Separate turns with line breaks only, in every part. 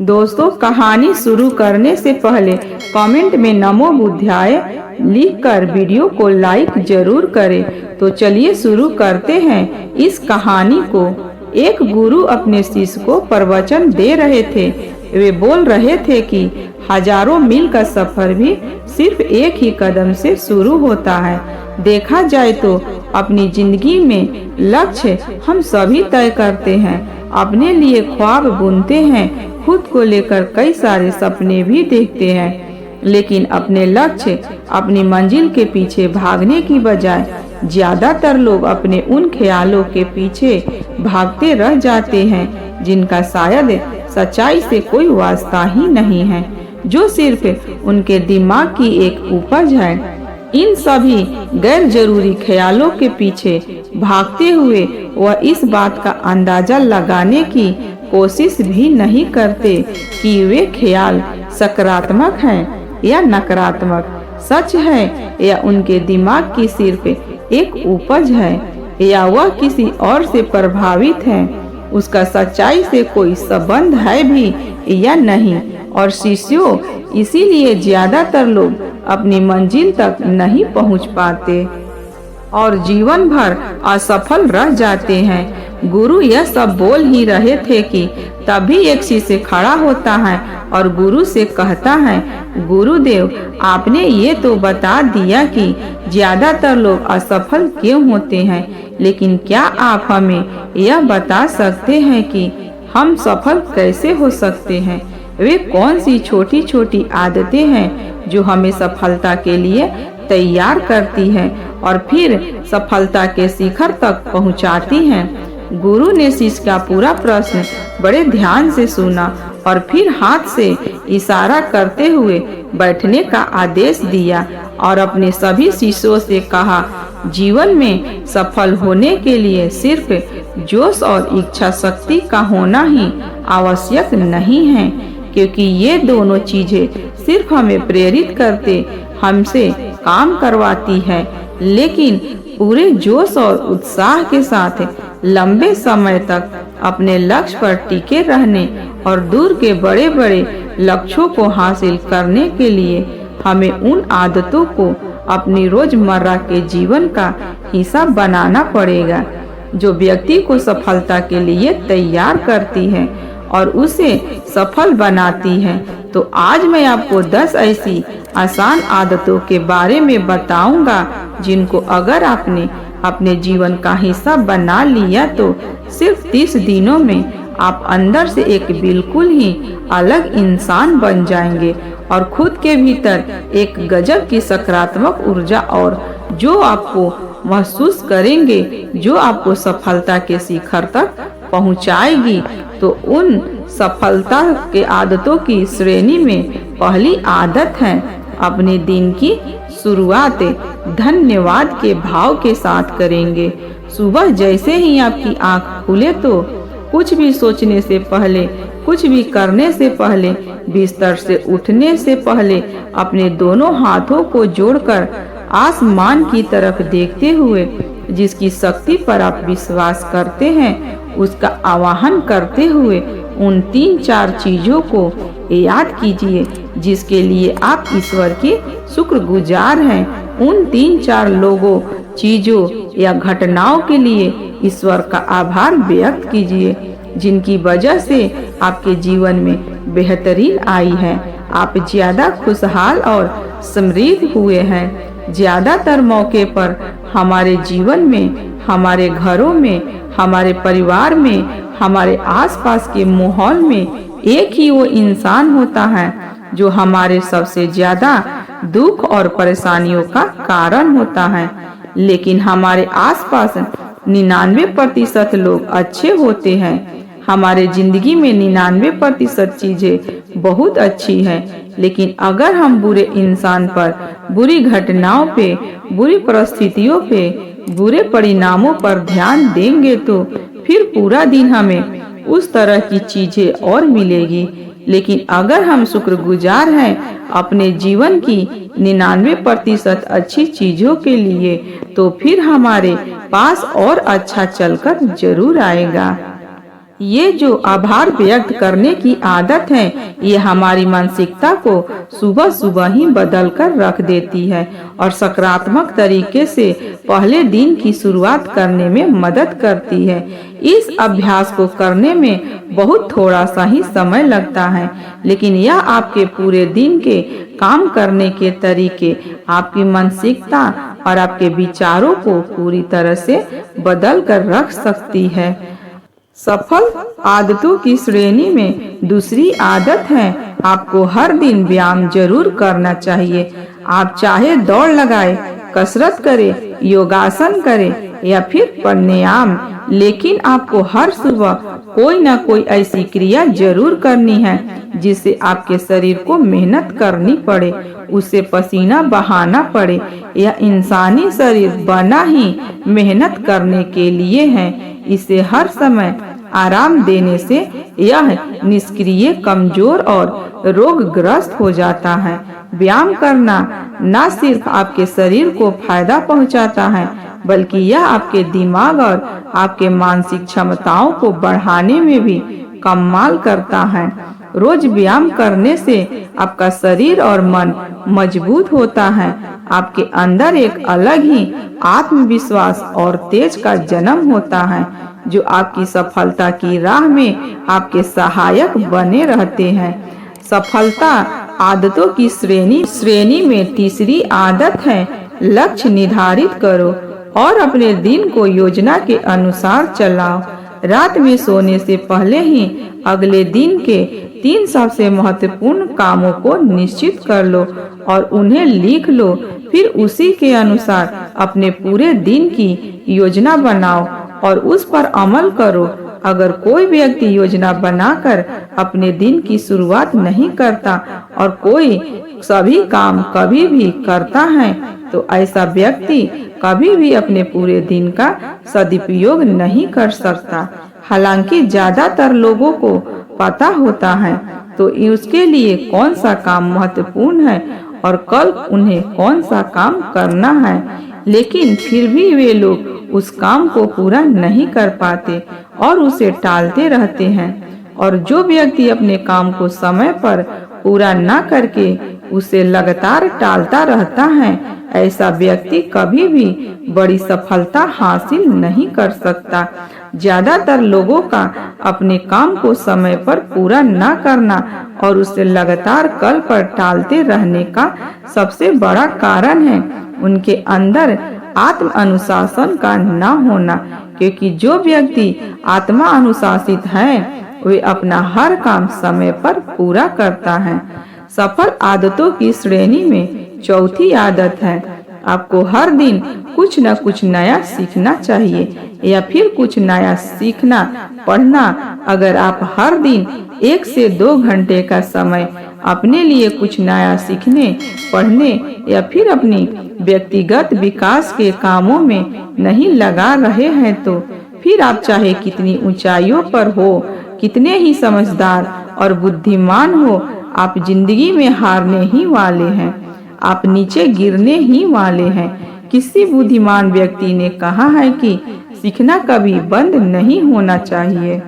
दोस्तों, कहानी शुरू करने से पहले कमेंट में नमो बुद्धाय लिखकर वीडियो को लाइक जरूर करें। तो चलिए शुरू करते हैं इस कहानी को। एक गुरु अपने शिष्य को प्रवचन दे रहे थे। वे बोल रहे थे कि हजारों मील का सफर भी सिर्फ एक ही कदम से शुरू होता है। देखा जाए तो अपनी जिंदगी में लक्ष्य हम सभी तय करते हैं, अपने लिए ख्वाब बुनते हैं, खुद को लेकर कई सारे सपने भी देखते हैं, लेकिन अपने लक्ष्य अपनी मंजिल के पीछे भागने की बजाय ज्यादातर लोग अपने उन ख्यालों के पीछे भागते रह जाते हैं जिनका शायद सच्चाई से कोई वास्ता ही नहीं है, जो सिर्फ उनके दिमाग की एक उपज है। इन सभी गैर जरूरी ख्यालों के पीछे भागते हुए वह इस बात का अंदाजा लगाने की कोशिश भी नहीं करते कि वे ख्याल सकारात्मक हैं या नकारात्मक, सच है या उनके दिमाग की सिर्फ एक उपज है, या वह किसी और से प्रभावित है, उसका सच्चाई से कोई संबंध है भी या नहीं। और शिष्यों, इसीलिए ज्यादातर लोग अपनी मंजिल तक नहीं पहुंच पाते और जीवन भर असफल रह जाते हैं। गुरु यह सब बोल ही रहे थे कि तभी एक शिष्य खड़ा होता है और गुरु से कहता है, गुरुदेव, आपने ये तो बता दिया कि ज्यादातर लोग असफल क्यों होते हैं, लेकिन क्या आप हमें यह बता सकते हैं कि हम सफल कैसे हो सकते हैं? वे कौन सी छोटी छोटी आदतें हैं जो हमें सफलता के लिए तैयार करती हैं और फिर सफलता के शिखर तक पहुंचाती हैं? गुरु ने शिष्य का पूरा प्रश्न बड़े ध्यान से सुना और फिर हाथ से इशारा करते हुए बैठने का आदेश दिया और अपने सभी शिष्यों से कहा, जीवन में सफल होने के लिए सिर्फ जोश और इच्छा शक्ति का होना ही आवश्यक नहीं है, क्योंकि ये दोनों चीजें सिर्फ हमें प्रेरित करते, हमसे काम करवाती है, लेकिन पूरे जोश और उत्साह के साथ लंबे समय तक अपने लक्ष्य पर टिके रहने और दूर के बड़े बड़े लक्ष्यों को हासिल करने के लिए हमें उन आदतों को अपनी रोजमर्रा के जीवन का हिस्सा बनाना पड़ेगा जो व्यक्ति को सफलता के लिए तैयार करती है और उसे सफल बनाती है। तो आज मैं आपको 10 ऐसी आसान आदतों के बारे में बताऊंगा जिनको अगर आपने अपने जीवन का हिस्सा बना लिया तो सिर्फ 30 दिनों में आप अंदर से एक बिल्कुल ही अलग इंसान बन जाएंगे और खुद के भीतर एक गजब की सकारात्मक ऊर्जा और जो आपको महसूस करेंगे, जो आपको सफलता के शिखर तक पहुंचाएगी। तो उन सफलता के आदतों की श्रेणी में पहली आदत है अपने दिन की शुरुआत धन्यवाद के भाव के साथ करेंगे। सुबह जैसे ही आपकी आंख खुले तो कुछ भी सोचने से पहले, कुछ भी करने से पहले, बिस्तर से उठने से पहले अपने दोनों हाथों को जोड़कर आसमान की तरफ देखते हुए जिसकी शक्ति पर आप विश्वास करते हैं उसका आवाहन करते हुए उन 3-4 चीजों को याद कीजिए जिसके लिए आप ईश्वर के शुक्रगुजार हैं। उन 3-4 लोगों, चीजों या घटनाओं के लिए ईश्वर का आभार व्यक्त कीजिए जिनकी वजह से आपके जीवन में बेहतरीन आई है, आप ज्यादा खुशहाल और समृद्ध हुए हैं। ज्यादातर मौके पर हमारे जीवन में, हमारे घरों में, हमारे परिवार में, हमारे आसपास के माहौल में एक ही वो इंसान होता है जो हमारे सबसे ज्यादा दुख और परेशानियों का कारण होता है, लेकिन हमारे आसपास 99% लोग अच्छे होते हैं। हमारे जिंदगी में 99% चीजें बहुत अच्छी हैं, लेकिन अगर हम बुरे इंसान पर, बुरी घटनाओं पे, बुरी परिस्थितियों पे, बुरे परिणामों पर ध्यान देंगे तो फिर पूरा दिन हमें उस तरह की चीजें और मिलेगी। लेकिन अगर हम शुक्रगुजार हैं अपने जीवन की 99% अच्छी चीजों के लिए तो फिर हमारे पास और अच्छा चलकर जरूर आएगा। ये जो आभार व्यक्त करने की आदत है, ये हमारी मानसिकता को सुबह सुबह ही बदल कर रख देती है और सकारात्मक तरीके से पहले दिन की शुरुआत करने में मदद करती है। इस अभ्यास को करने में बहुत थोड़ा सा ही समय लगता है, लेकिन यह आपके पूरे दिन के काम करने के तरीके, आपकी मानसिकता और आपके विचारों को पूरी तरह से बदल कर रख सकती है। सफल आदतों की श्रेणी में दूसरी आदत है, आपको हर दिन व्यायाम जरूर करना चाहिए। आप चाहे दौड़ लगाए, कसरत करे, योगासन करे या फिर प्राणायाम, लेकिन आपको हर सुबह कोई ना कोई ऐसी क्रिया जरूर करनी है जिससे आपके शरीर को मेहनत करनी पड़े, उसे पसीना बहाना पड़े। यह इंसानी शरीर बना ही मेहनत करने के लिए है। इसे हर समय आराम देने से यह निष्क्रिय, कमजोर और रोगग्रस्त हो जाता है। व्यायाम करना न सिर्फ आपके शरीर को फायदा पहुंचाता है, बल्कि यह आपके दिमाग और आपके मानसिक क्षमताओं को बढ़ाने में भी कमाल करता है। रोज व्यायाम करने से आपका शरीर और मन मजबूत होता है। आपके अंदर एक अलग ही आत्मविश्वास और तेज का जन्म होता है, जो आपकी सफलता की राह में आपके सहायक बने रहते हैं। सफलता आदतों की श्रेणी में तीसरी आदत है, लक्ष्य निर्धारित करो और अपने दिन को योजना के अनुसार चलाओ। रात में सोने से पहले ही अगले दिन के 3 सबसे महत्वपूर्ण कामों को निश्चित कर लो और उन्हें लिख लो। फिर उसी के अनुसार अपने पूरे दिन की योजना बनाओ और उस पर अमल करो। अगर कोई व्यक्ति योजना बनाकर अपने दिन की शुरुआत नहीं करता और कोई सभी काम कभी भी करता है, तो ऐसा व्यक्ति कभी भी अपने पूरे दिन का सदुपयोग नहीं कर सकता। हालांकि ज्यादातर लोगों को पता होता है तो उसके लिए कौन सा काम महत्वपूर्ण है और कल उन्हें कौन सा काम करना है, लेकिन फिर भी वे लोग उस काम को पूरा नहीं कर पाते और उसे टालते रहते हैं। और जो व्यक्ति अपने काम को समय पर पूरा न करके उसे लगातार टालता रहता है, ऐसा व्यक्ति कभी भी बड़ी सफलता हासिल नहीं कर सकता। ज्यादातर लोगों का अपने काम को समय पर पूरा न करना और उसे लगातार कल पर टालते रहने का सबसे बड़ा कारण है उनके अंदर आत्म अनुशासन का न होना, क्योंकि जो व्यक्ति आत्मा अनुशासित है वे अपना हर काम समय पर पूरा करता है। सफल आदतों की श्रेणी में चौथी आदत है, आपको हर दिन कुछ न कुछ नया सीखना चाहिए या फिर कुछ नया सीखना, पढ़ना। अगर आप हर दिन 1 से 2 घंटे का समय अपने लिए कुछ नया सीखने, पढ़ने या फिर अपनी व्यक्तिगत विकास के कामों में नहीं लगा रहे हैं, तो फिर आप चाहे कितनी ऊंचाइयों पर हो, कितने ही समझदार और बुद्धिमान हो, आप जिंदगी में हारने ही वाले हैं। आप नीचे गिरने ही वाले हैं। किसी बुद्धिमान व्यक्ति ने कहा है कि सीखना कभी बंद नहीं होना चाहिए,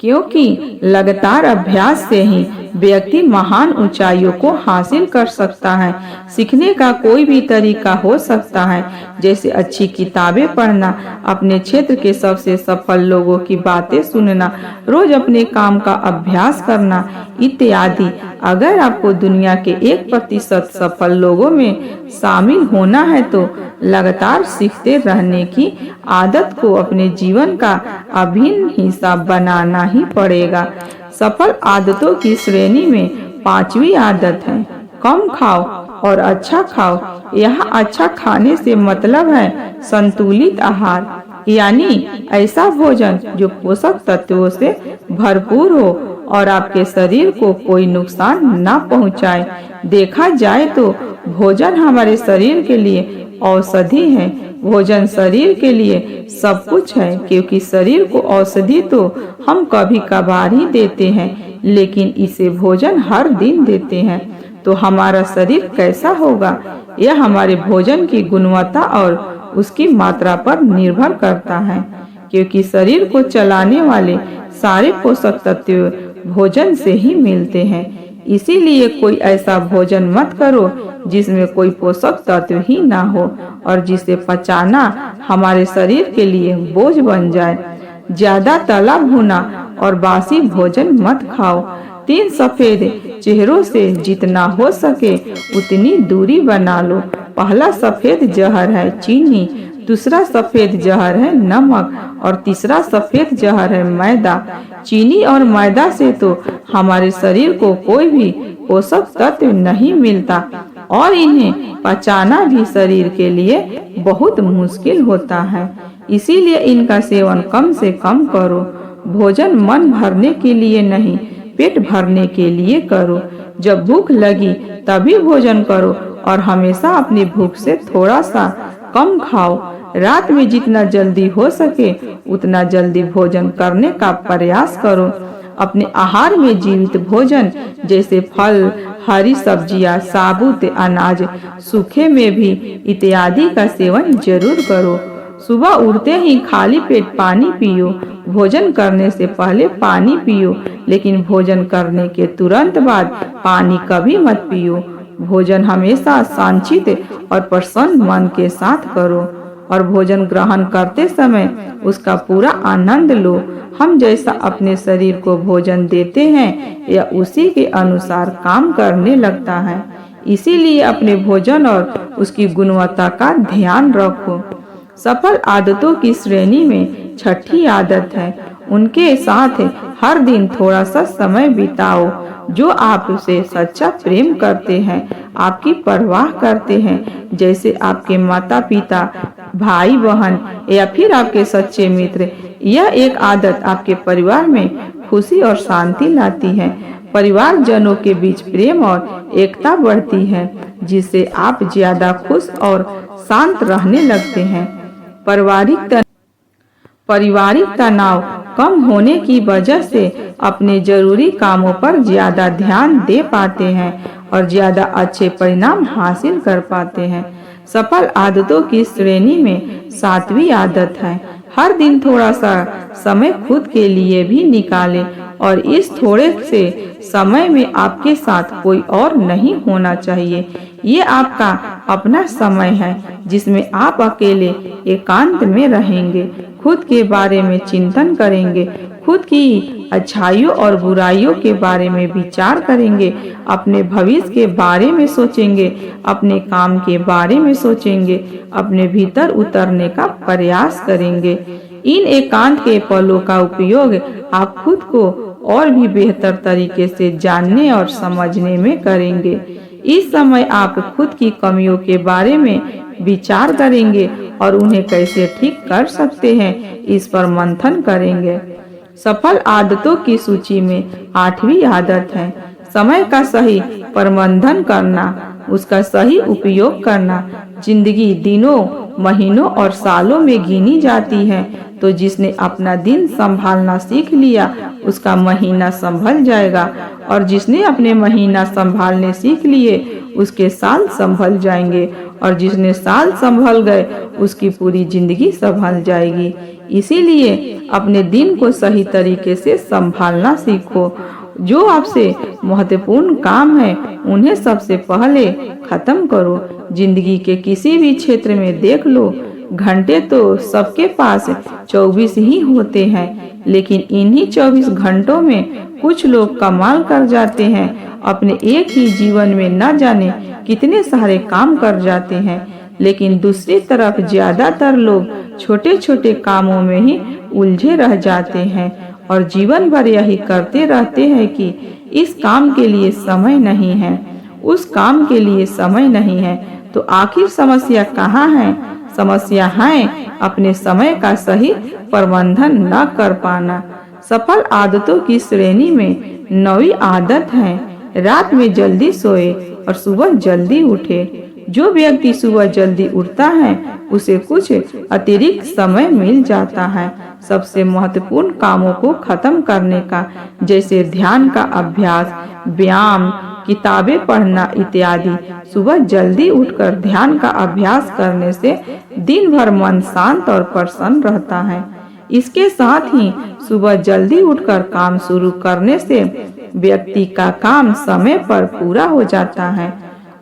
क्योंकि लगातार अभ्यास से ही व्यक्ति महान ऊंचाइयों को हासिल कर सकता है। सीखने का कोई भी तरीका हो सकता है, जैसे अच्छी किताबें पढ़ना, अपने क्षेत्र के सबसे सफल लोगों की बातें सुनना, रोज अपने काम का अभ्यास करना इत्यादि। अगर आपको दुनिया के 1% सफल लोगों में शामिल होना है, तो लगातार सीखते रहने की आदत को अपने जीवन का अभिन्न हिस्सा बनाना ही पड़ेगा। सफल आदतों की श्रेणी में 5वीं आदत है, कम खाओ और अच्छा खाओ। यहाँ अच्छा खाने से मतलब है संतुलित आहार, यानी ऐसा भोजन जो पोषक तत्वों से भरपूर हो और आपके शरीर को कोई नुकसान न पहुँचाए। देखा जाए तो भोजन हमारे शरीर के लिए औषधि है। भोजन शरीर के लिए सब कुछ है, क्योंकि शरीर को औषधि तो हम कभी कभार ही देते हैं, लेकिन इसे भोजन हर दिन देते हैं। तो हमारा शरीर कैसा होगा, यह हमारे भोजन की गुणवत्ता और उसकी मात्रा पर निर्भर करता है। क्योंकि शरीर को चलाने वाले सारे पोषक तत्व भोजन से ही मिलते हैं। इसीलिए कोई ऐसा भोजन मत करो जिसमें कोई पोषक तत्व ही ना हो और जिसे पचाना हमारे शरीर के लिए बोझ बन जाए। ज्यादा तला भुना और बासी भोजन मत खाओ। 3 सफेद चेहरों से जितना हो सके उतनी दूरी बना लो। पहला सफेद जहर है चीनी, दूसरा सफेद जहर है नमक और तीसरा सफेद जहर है मैदा। चीनी और मैदा से तो हमारे शरीर को कोई भी पोषक तत्व नहीं मिलता और इन्हें पचाना भी शरीर के लिए बहुत मुश्किल होता है। इसीलिए इनका सेवन कम से कम करो। भोजन मन भरने के लिए नहीं, पेट भरने के लिए करो। जब भूख लगी तभी भोजन करो और हमेशा अपनी भूख से थोड़ा सा कम खाओ। रात में जितना जल्दी हो सके उतना जल्दी भोजन करने का प्रयास करो। अपने आहार में जीवित भोजन जैसे फल, हरी सब्जियां, साबुत अनाज, सूखे में भी इत्यादि का सेवन जरूर करो। सुबह उठते ही खाली पेट पानी पियो। भोजन करने से पहले पानी पियो, लेकिन भोजन करने के तुरंत बाद पानी कभी मत पियो। भोजन हमेशा शांत और प्रसन्न मन के साथ करो और भोजन ग्रहण करते समय उसका पूरा आनंद लो। हम जैसा अपने शरीर को भोजन देते हैं या उसी के अनुसार काम करने लगता है। इसीलिए अपने भोजन और उसकी गुणवत्ता का ध्यान रखो। सफल आदतों की श्रेणी में छठी आदत है, उनके साथ हर दिन थोड़ा सा समय बिताओ। जो आपसे सच्चा प्रेम करते हैं, आपकी परवाह करते हैं, जैसे आपके माता पिता, भाई बहन या फिर आपके सच्चे मित्र। यह एक आदत आपके परिवार में खुशी और शांति लाती है। परिवार जनों के बीच प्रेम और एकता बढ़ती है, जिससे आप ज्यादा खुश और शांत रहने लगते हैं। पारिवारिक तनाव कम होने की वजह से अपने जरूरी कामों पर ज्यादा ध्यान दे पाते हैं और ज्यादा अच्छे परिणाम हासिल कर पाते हैं। सफल आदतों की श्रेणी में 7वीं आदत है, हर दिन थोड़ा सा समय खुद के लिए भी निकालें और इस थोड़े से समय में आपके साथ कोई और नहीं होना चाहिए। ये आपका अपना समय है जिसमें आप अकेले एकांत में रहेंगे, खुद के बारे में चिंतन करेंगे, खुद की अच्छाइयों और बुराइयों के बारे में विचार करेंगे, अपने भविष्य के बारे में सोचेंगे, अपने काम के बारे में सोचेंगे, अपने भीतर उतरने का प्रयास करेंगे। इन एकांत के पलों का उपयोग आप खुद को और भी बेहतर तरीके से जानने और समझने में करेंगे। इस समय आप खुद की कमियों के बारे में विचार करेंगे और उन्हें कैसे ठीक कर सकते हैं, इस पर मंथन करेंगे। सफल आदतों की सूची में 8वीं आदत है, समय का सही प्रबंधन करना, उसका सही उपयोग करना। जिंदगी दिनों, महीनों और सालों में गिनी जाती है, तो जिसने अपना दिन संभालना सीख लिया उसका महीना संभल जाएगा और जिसने अपने महीना संभालने सीख लिए उसके साल संभल जाएंगे और जिसने साल संभल गए उसकी पूरी जिंदगी संभल जाएगी। इसीलिए अपने दिन को सही तरीके से संभालना सीखो। जो आपसे महत्वपूर्ण काम है उन्हें सबसे पहले खत्म करो। जिंदगी के किसी भी क्षेत्र में देख लो, घंटे तो सबके पास 24 ही होते हैं, लेकिन इन्हीं 24 घंटों में कुछ लोग कमाल कर जाते हैं। अपने एक ही जीवन में न जाने कितने सारे काम कर जाते हैं, लेकिन दूसरी तरफ ज्यादातर लोग छोटे छोटे कामों में ही उलझे रह जाते हैं और जीवन भर यही करते रहते हैं कि इस काम के लिए समय नहीं है, उस काम के लिए समय नहीं है। तो आखिर समस्या कहाँ है? समस्या है अपने समय का सही प्रबंधन न कर पाना। सफल आदतों की श्रेणी में 9वीं आदत है, रात में जल्दी सोए और सुबह जल्दी उठे। जो व्यक्ति सुबह जल्दी उठता है उसे कुछ अतिरिक्त समय मिल जाता है सबसे महत्वपूर्ण कामों को खत्म करने का, जैसे ध्यान का अभ्यास, व्यायाम, किताबें पढ़ना इत्यादि। सुबह जल्दी उठकर ध्यान का अभ्यास करने से दिन भर मन शांत और प्रसन्न रहता है। इसके साथ ही सुबह जल्दी उठकर काम शुरू करने से व्यक्ति का काम समय पर पूरा हो जाता है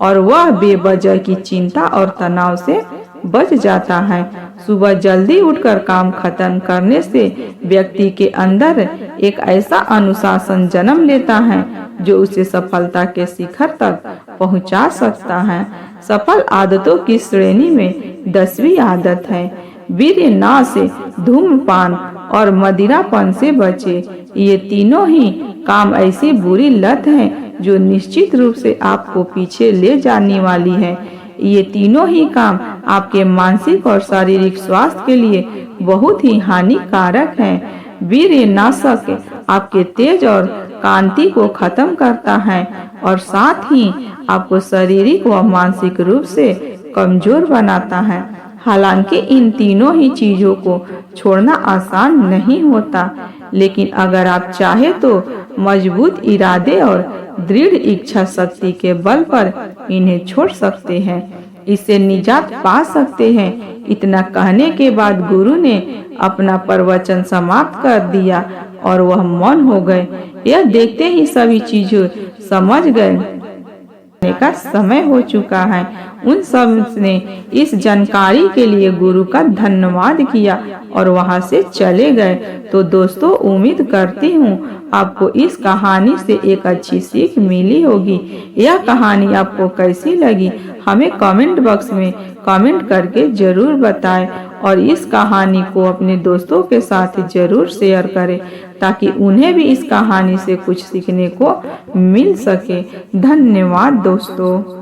और वह बेवजह की चिंता और तनाव से बच जाता है। सुबह जल्दी उठकर काम खत्म करने से व्यक्ति के अंदर एक ऐसा अनुशासन जन्म लेता है जो उसे सफलता के शिखर तक पहुंचा सकता है। सफल आदतों की श्रेणी में 10वीं आदत है, वीर्य से धूम्रपान और मदिरापान से बचे। ये तीनों ही काम ऐसी बुरी लत है जो निश्चित रूप से आपको पीछे ले जाने वाली है। ये तीनों ही काम आपके मानसिक और शारीरिक स्वास्थ्य के लिए बहुत ही हानिकारक हैं। वीर्यनाशक आपके तेज और कांति को खत्म करता है और साथ ही आपको शारीरिक व मानसिक रूप से कमजोर बनाता है। हालांकि इन तीनों ही चीजों को छोड़ना आसान नहीं होता, लेकिन अगर आप चाहे तो मजबूत इरादे और दृढ़ इच्छा शक्ति के बल पर इन्हें छोड़ सकते हैं, इससे निजात पा सकते हैं। इतना कहने के बाद गुरु ने अपना प्रवचन समाप्त कर दिया और वह मौन हो गए। यह देखते ही सभी चीजों समझ गए का समय हो चुका है। उन सब ने इस जानकारी के लिए गुरु का धन्यवाद किया और वहां से चले गए। तो दोस्तों, उम्मीद करती हूँ आपको इस कहानी से एक अच्छी सीख मिली होगी। यह कहानी आपको कैसी लगी हमें कमेंट बॉक्स में कमेंट करके जरूर बताएं और इस कहानी को अपने दोस्तों के साथ जरूर शेयर करें ताकि उन्हें भी इस कहानी से कुछ सीखने को मिल सके। धन्यवाद दोस्तों।